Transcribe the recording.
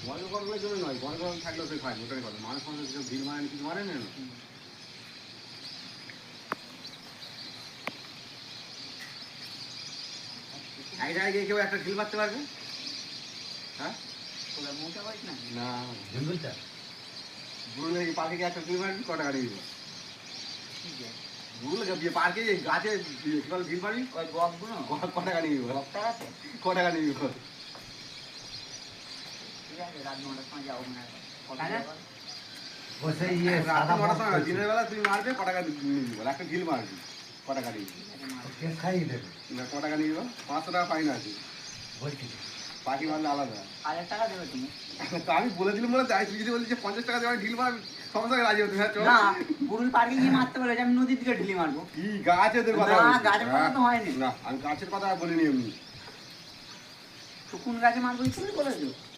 বড় করগুলোর জন্য নয়, বড় কর থাকলেও সে খায়, ওটাই কথা। মানুষ মানুষ ভিড় মারেন, কিছু মারেন না। এক জায়গায় গিয়ে কেউ একটা ঢিল মারতে পারবে? হ্যাঁ, না বুড়ুলে পার্কে গিয়ে একটা ঢিল মারবি, ক টাকা নিবি? বুড়ুলে পার্কে গাছে ঢিল মারবি, ক টাকা নিবি? ক টাকা নিবি? দিনের বেলা তুই মারবে, ক টাকা নিবি বল? একটা ঢিল মারবি, ক টাকা নিবি? ক টাকা নিবি? 500 টাকা ফাইন আছে। পাখি মারলে আলাদা। 1000 টাকা দেবে তুমি। তো আমি বলে দিলাম বলে তাই, তুই যদি বলি যে 50 টাকা দিয়ে ঢিল মারবি, সমস্যা রাজি হতে। না, বুড়ুল পার্কে গিয়ে মারতে বলে আমি নদীর দিকে ঢিলি মারবো। কি গাছের কথা? না, গাছের কথা তো হয়নি। না, আমি গাছের কথা বলিনি এমনি। তো কোন গাছে মারবো তুমি বলেছো?